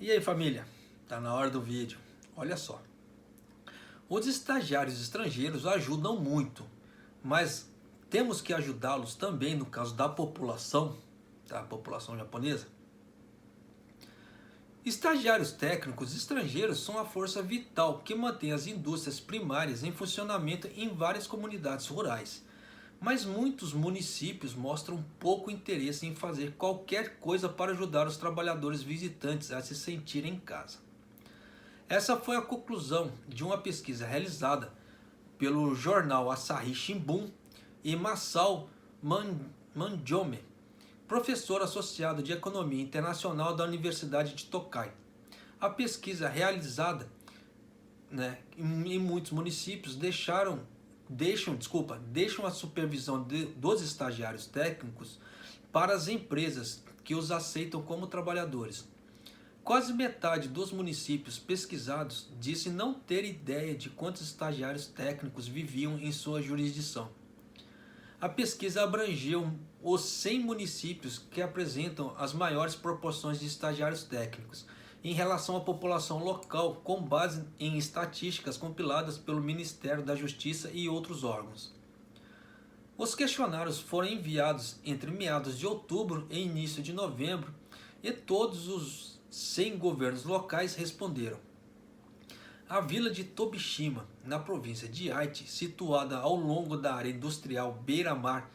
E aí, família? Tá na hora do vídeo. Olha só. Os estagiários estrangeiros ajudam muito, mas temos que ajudá-los também no caso da população, da população japonesa. Estagiários técnicos estrangeiros são a força vital que mantém as indústrias primárias em funcionamento em várias comunidades rurais. Mas muitos municípios mostram pouco interesse em fazer qualquer coisa para ajudar os trabalhadores visitantes a se sentirem em casa. Essa foi a conclusão de uma pesquisa realizada pelo jornal Asahi Shimbun e Masao Manjome, professor associado de Economia Internacional da Universidade de Tokai. A pesquisa realizada em muitos municípios deixam a supervisão dos estagiários técnicos para as empresas que os aceitam como trabalhadores. Quase metade dos municípios pesquisados disse não ter ideia de quantos estagiários técnicos viviam em sua jurisdição. A pesquisa abrangeu os 100 municípios que apresentam as maiores proporções de estagiários técnicos em relação à população local, com base em estatísticas compiladas pelo Ministério da Justiça e outros órgãos. Os questionários foram enviados entre meados de outubro e início de novembro e todos os 100 governos locais responderam. A vila de Tobishima, na província de Aichi, situada ao longo da área industrial beira-mar,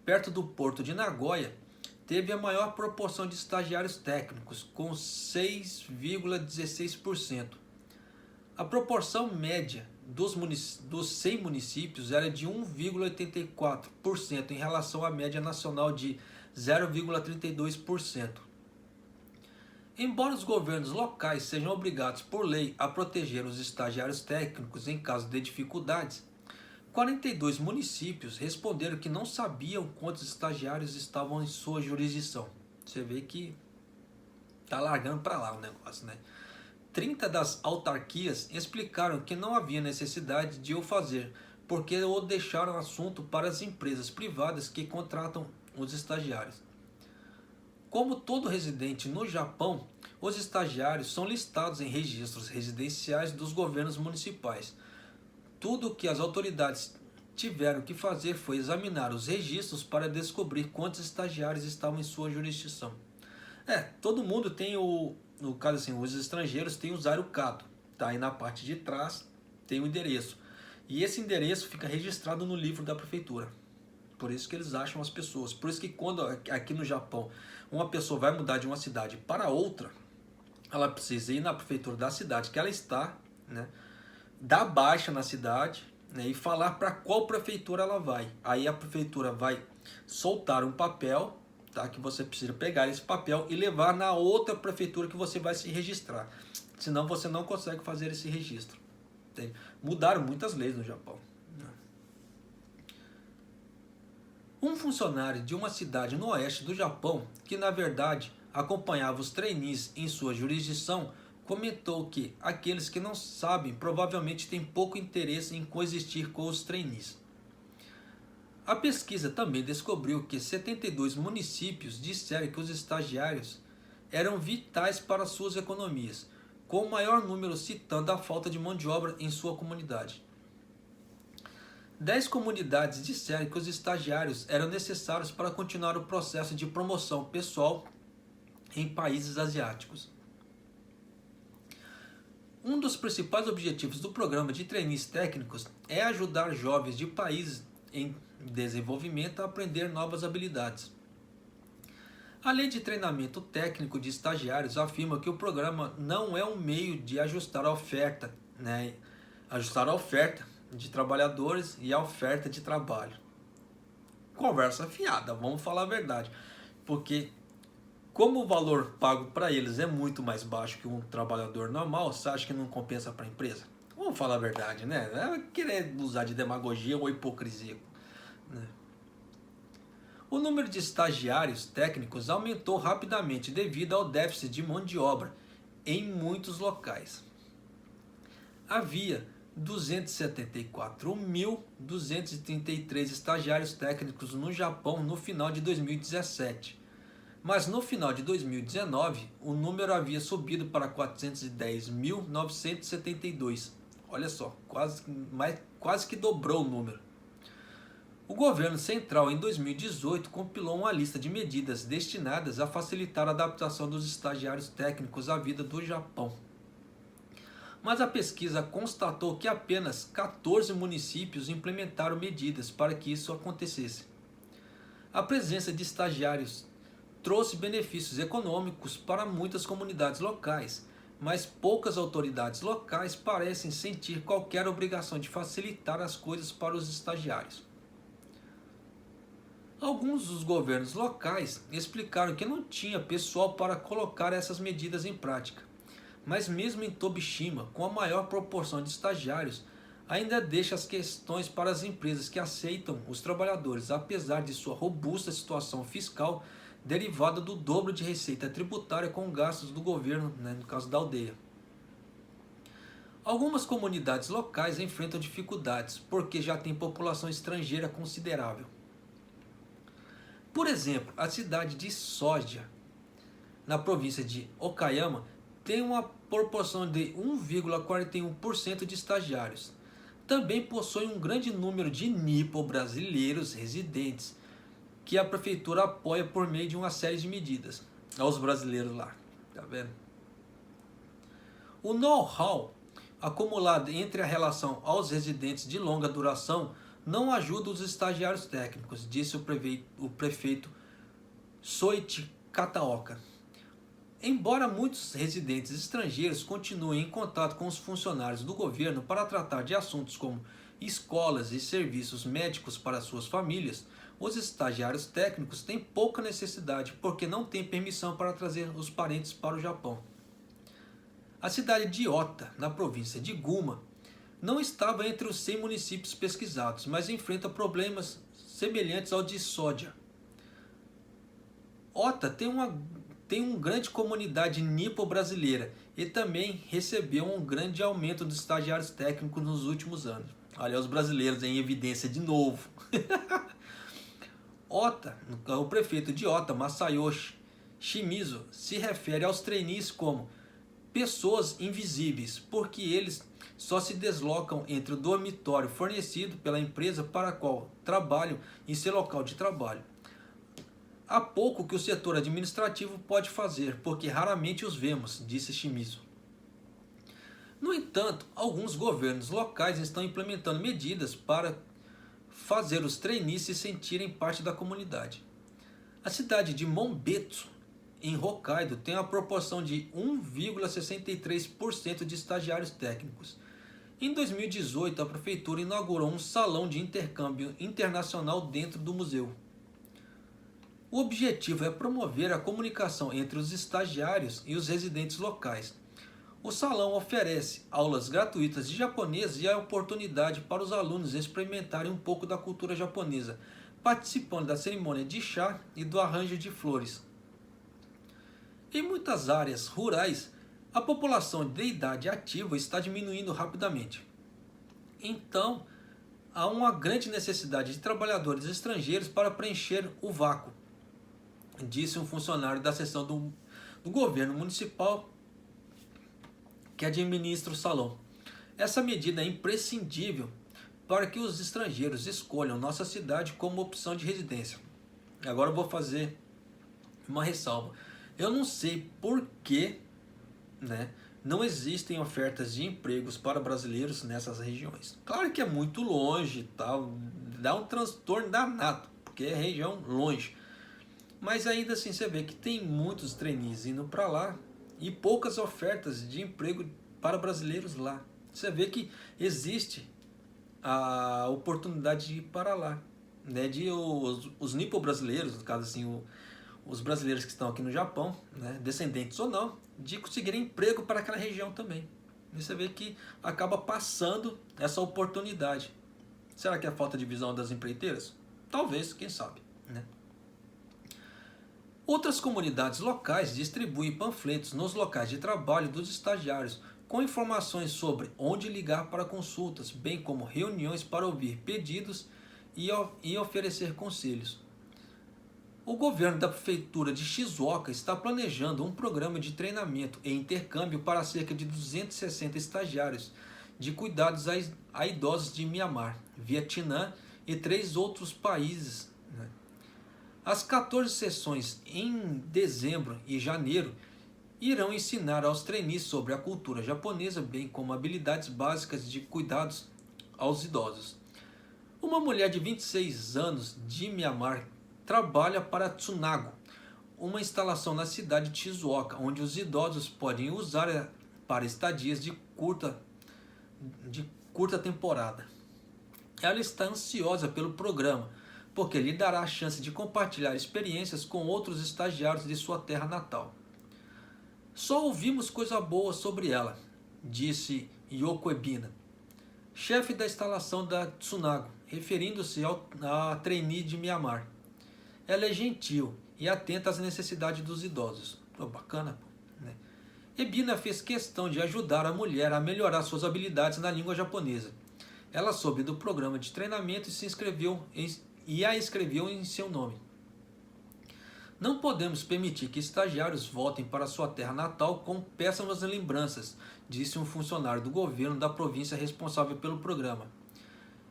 perto do porto de Nagoya, teve a maior proporção de estagiários técnicos, com 6,16%. A proporção média dos 100 municípios era de 1,84% em relação à média nacional de 0,32%. Embora os governos locais sejam obrigados por lei a proteger os estagiários técnicos em caso de dificuldades, 42 municípios responderam que não sabiam quantos estagiários estavam em sua jurisdição. Você vê que tá largando para lá o negócio, né? 30 das autarquias explicaram que não havia necessidade de o fazer, porque o deixaram assunto para as empresas privadas que contratam os estagiários. Como todo residente no Japão, os estagiários são listados em registros residenciais dos governos municipais. Tudo o que as autoridades tiveram que fazer foi examinar os registros para descobrir quantos estagiários estavam em sua jurisdição. Todo mundo tem no caso assim, os estrangeiros têm o Zarucado, tá aí na parte de trás tem o endereço. E esse endereço fica registrado no livro da prefeitura. Por isso que eles acham as pessoas. Por isso que quando aqui no Japão uma pessoa vai mudar de uma cidade para outra, ela precisa ir na prefeitura da cidade que ela está, né, dar baixa na cidade, né, e falar para qual prefeitura ela vai. Aí a prefeitura vai soltar um papel, tá, que você precisa pegar esse papel e levar na outra prefeitura que você vai se registrar. Senão você não consegue fazer esse registro. Mudaram muitas leis no Japão. Um funcionário de uma cidade no oeste do Japão, que na verdade acompanhava os trainees em sua jurisdição, comentou que aqueles que não sabem provavelmente têm pouco interesse em coexistir com os trainees. A pesquisa também descobriu que 72 municípios disseram que os estagiários eram vitais para suas economias, com o maior número citando a falta de mão de obra em sua comunidade. 10 comunidades disseram que os estagiários eram necessários para continuar o processo de promoção pessoal em países asiáticos. Um dos principais objetivos do programa de trainees técnicos é ajudar jovens de países em desenvolvimento a aprender novas habilidades. A lei de treinamento técnico de estagiários afirma que o programa não é um meio de ajustar a oferta, de trabalhadores e a oferta de trabalho. Conversa fiada, vamos falar a verdade. Porque como o valor pago para eles é muito mais baixo que um trabalhador normal, você acha que não compensa para a empresa? Vamos falar a verdade, né? É querer usar de demagogia ou hipocrisia, né? O número de estagiários técnicos aumentou rapidamente devido ao déficit de mão de obra em muitos locais. Havia 274.233 estagiários técnicos no Japão no final de 2017. mas no final de 2019 o número havia subido para 410.972. Olha só, quase que dobrou o número. O governo central, em 2018, compilou uma lista de medidas destinadas a facilitar a adaptação dos estagiários técnicos à vida do Japão. Mas a pesquisa constatou que apenas 14 municípios implementaram medidas para que isso acontecesse. A presença de estagiários trouxe benefícios econômicos para muitas comunidades locais, mas poucas autoridades locais parecem sentir qualquer obrigação de facilitar as coisas para os estagiários. Alguns dos governos locais explicaram que não tinha pessoal para colocar essas medidas em prática, mas mesmo em Tobishima, com a maior proporção de estagiários, ainda deixa as questões para as empresas que aceitam os trabalhadores, apesar de sua robusta situação fiscal derivada do dobro de receita tributária com gastos do governo, no caso da aldeia. Algumas comunidades locais enfrentam dificuldades porque já tem população estrangeira considerável. Por exemplo, a cidade de Soja, na província de Okayama, tem uma proporção de 1,41% de estagiários. Também possui um grande número de nipo-brasileiros residentes, que a prefeitura apoia por meio de uma série de medidas aos brasileiros lá. Tá vendo? O know-how acumulado entre a relação aos residentes de longa duração não ajuda os estagiários técnicos, disse o prefeito Soichi Kataoka. Embora muitos residentes estrangeiros continuem em contato com os funcionários do governo para tratar de assuntos como escolas e serviços médicos para suas famílias, os estagiários técnicos têm pouca necessidade porque não têm permissão para trazer os parentes para o Japão. A cidade de Ota, na província de Guma, não estava entre os 100 municípios pesquisados, mas enfrenta problemas semelhantes ao de Soja. Ota tem uma grande comunidade nipo-brasileira e também recebeu um grande aumento dos estagiários técnicos nos últimos anos. Olha os brasileiros em evidência de novo. Ota, o prefeito de Ota, Masayoshi Shimizu, se refere aos trainees como pessoas invisíveis, porque eles só se deslocam entre o dormitório fornecido pela empresa para a qual trabalham e seu local de trabalho. Há pouco que o setor administrativo pode fazer, porque raramente os vemos, disse Shimizu. No entanto, alguns governos locais estão implementando medidas para fazer os trainees se sentirem parte da comunidade. A cidade de Monbetsu, em Hokkaido, tem uma proporção de 1,63% de estagiários técnicos. Em 2018, a prefeitura inaugurou um salão de intercâmbio internacional dentro do museu. O objetivo é promover a comunicação entre os estagiários e os residentes locais. O salão oferece aulas gratuitas de japonês e a oportunidade para os alunos experimentarem um pouco da cultura japonesa, participando da cerimônia de chá e do arranjo de flores. Em muitas áreas rurais, a população de idade ativa está diminuindo rapidamente. Então, há uma grande necessidade de trabalhadores estrangeiros para preencher o vácuo, disse um funcionário da seção do governo municipal que administra o salão. Essa medida é imprescindível para que os estrangeiros escolham nossa cidade como opção de residência. Agora eu vou fazer uma ressalva. Eu não sei por que, não existem ofertas de empregos para brasileiros nessas regiões. Claro que é muito longe, tal, dá um transtorno danado, porque é região longe. Mas ainda assim você vê que tem muitos trainees indo para lá e poucas ofertas de emprego para brasileiros lá. Você vê que existe a oportunidade de ir para lá, de os nipo-brasileiros, no caso assim, os brasileiros que estão aqui no Japão, descendentes ou não, de conseguirem emprego para aquela região também. E você vê que acaba passando essa oportunidade. Será que é falta de visão das empreiteiras? Talvez, quem sabe. Outras comunidades locais distribuem panfletos nos locais de trabalho dos estagiários com informações sobre onde ligar para consultas, bem como reuniões para ouvir pedidos e oferecer conselhos. O governo da prefeitura de Shizuoka está planejando um programa de treinamento e intercâmbio para cerca de 260 estagiários de cuidados a idosos de Mianmar, Vietnã e 3 outros países. As 14 sessões em dezembro e janeiro irão ensinar aos trainees sobre a cultura japonesa, bem como habilidades básicas de cuidados aos idosos. Uma mulher de 26 anos de Mianmar trabalha para Tsunago, uma instalação na cidade de Shizuoka, onde os idosos podem usar para estadias de curta temporada. Ela está ansiosa pelo programa, porque lhe dará a chance de compartilhar experiências com outros estagiários de sua terra natal. Só ouvimos coisa boa sobre ela, disse Yoko Ebina, chefe da instalação da Tsunago, referindo-se à trainee de Mianmar. Ela é gentil e atenta às necessidades dos idosos. Bacana, né? Ebina fez questão de ajudar a mulher a melhorar suas habilidades na língua japonesa. Ela soube do programa de treinamento e a inscreveu em seu nome. Não podemos permitir que estagiários voltem para sua terra natal com péssimas lembranças, disse um funcionário do governo da província responsável pelo programa.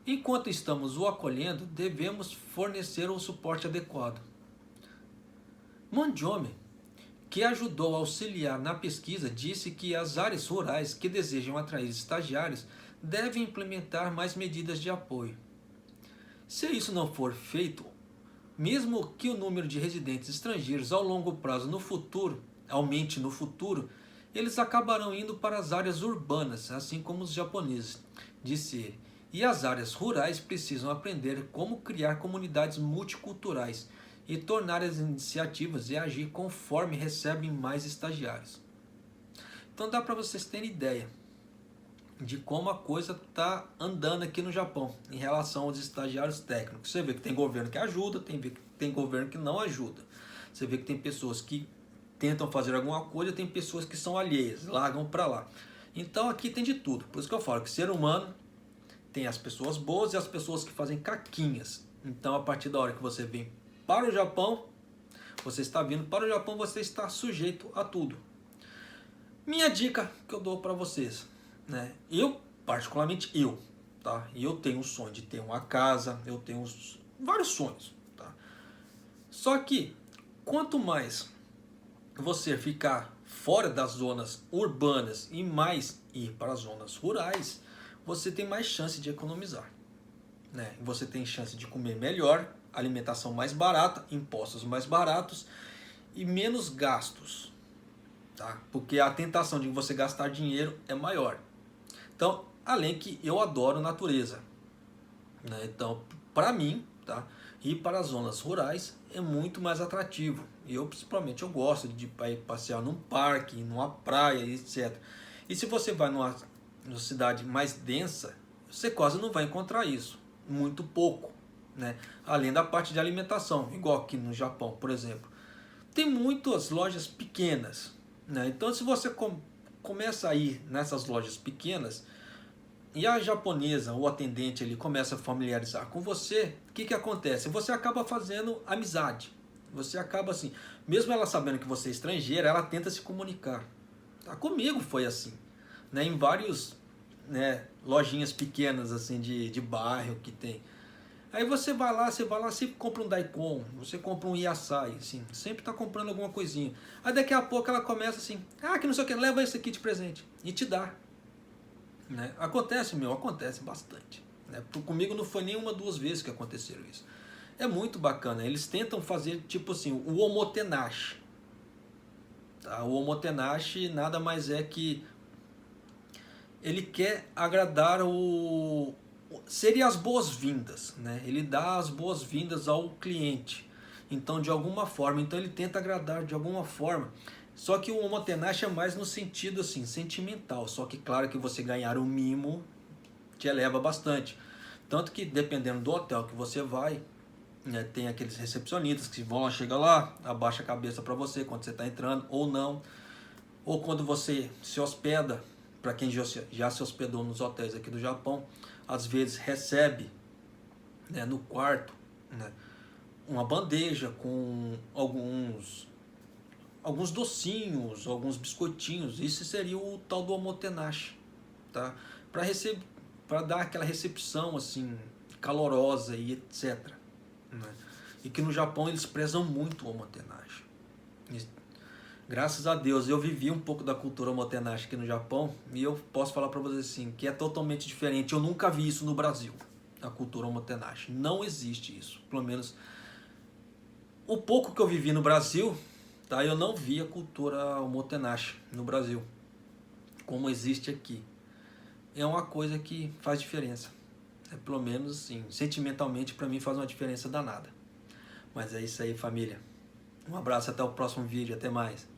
Enquanto estamos o acolhendo, devemos fornecer o suporte adequado. Monjome, que ajudou a auxiliar na pesquisa, disse que as áreas rurais que desejam atrair estagiários devem implementar mais medidas de apoio. Se isso não for feito, mesmo que o número de residentes estrangeiros ao longo prazo aumente no futuro, eles acabarão indo para as áreas urbanas, assim como os japoneses, disse ele. E as áreas rurais precisam aprender como criar comunidades multiculturais e tornar as iniciativas e agir conforme recebem mais estagiários. Então dá para vocês terem ideia de como a coisa está andando aqui no Japão em relação aos estagiários técnicos. Você vê que tem governo que ajuda, tem governo que não ajuda. Você vê que tem pessoas que tentam fazer alguma coisa, tem pessoas que são alheias, largam para lá. Então aqui tem de tudo. Por isso que eu falo que ser humano tem as pessoas boas e as pessoas que fazem caquinhas. Então a partir da hora que você vem para o Japão, você está vindo para o Japão, você está sujeito a tudo. Minha dica que eu dou para vocês, né? Particularmente eu, tá? E eu tenho um sonho de ter uma casa, eu tenho vários sonhos, tá? Só que quanto mais você ficar fora das zonas urbanas e mais ir para as zonas rurais, você tem mais chance de economizar, né? Você tem chance de comer melhor, alimentação mais barata, impostos mais baratos e menos gastos, tá? Porque a tentação de você gastar dinheiro é maior. Então, além que eu adoro natureza, né? Então, para mim, tá? Ir para as zonas rurais é muito mais atrativo. Eu, principalmente, eu gosto de ir passear num parque, numa praia, etc. E se você vai numa cidade mais densa, você quase não vai encontrar isso. Muito pouco, né? Além da parte de alimentação, igual aqui no Japão, por exemplo. Tem muitas lojas pequenas, né? Então, se você começa a ir nessas lojas pequenas e a japonesa, o atendente, ele começa a familiarizar com você, o que acontece? Você acaba fazendo amizade. Você acaba assim, mesmo ela sabendo que você é estrangeira, ela tenta se comunicar. Tá? Comigo foi assim, né? Em vários, né, lojinhas pequenas assim de bairro que tem. Aí você vai lá, sempre compra um daikon, você compra um yasai, assim, sempre está comprando alguma coisinha. Aí daqui a pouco ela começa assim, que não sei o que, leva esse aqui de presente, e te dá. Né? Acontece bastante. Né? Comigo não foi nem 1, 2 vezes que aconteceram isso. É muito bacana, eles tentam fazer tipo assim, o omotenashi. Tá? O omotenashi nada mais é que ele quer agradar seria as boas-vindas, né? Ele dá as boas-vindas ao cliente. Então, de alguma forma, ele tenta agradar de alguma forma. Só que o omotenashi é mais no sentido assim, sentimental. Só que claro que você ganhar um mimo te eleva bastante. Tanto que dependendo do hotel que você vai, né, tem aqueles recepcionistas que vão lá, chega lá, abaixa a cabeça para você quando você está entrando ou não. Ou quando você se hospeda, para quem já se hospedou nos hotéis aqui do Japão, às vezes recebe, né, no quarto, né, uma bandeja com alguns docinhos, alguns biscoitinhos. Isso seria o tal do omotenashi, tá? Para dar aquela recepção assim calorosa e etc, né? E que no Japão eles prezam muito o omotenashi. Graças a Deus eu vivi um pouco da cultura omotenashi aqui no Japão e eu posso falar para vocês assim que é totalmente diferente. Eu nunca vi isso no Brasil, a cultura omotenashi. Não existe isso, pelo menos o pouco que eu vivi no Brasil, tá? Eu não vi a cultura omotenashi no Brasil como existe aqui. É uma coisa que faz diferença. Pelo menos assim, sentimentalmente para mim faz uma diferença danada. Mas é isso aí, família. Um abraço, até o próximo vídeo, até mais.